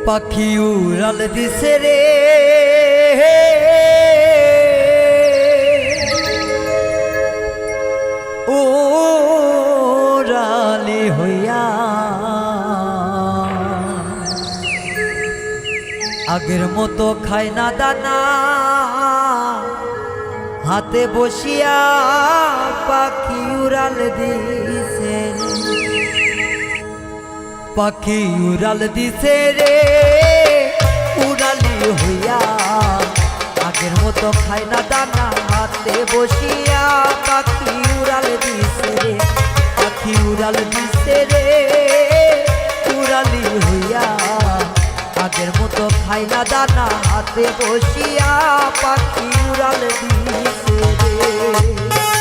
পাখি উড়াল দিছে রে উড়ালি হইয়া আগের মতো খায় না দানা হাতে বসিয়া পাখি উড়াল দিছে পাখি উড়াল দিছে রে উড়ালি হইয়া আগের মতো খায় না দানা হাতে বসিয়া পাখি উড়াল দিছে রে পাখি উড়াল দিছে রে উড়ালি হইয়া আগের মতো খায় না দানা হাতে বসিয়া পাখি উড়াল দিছে রে।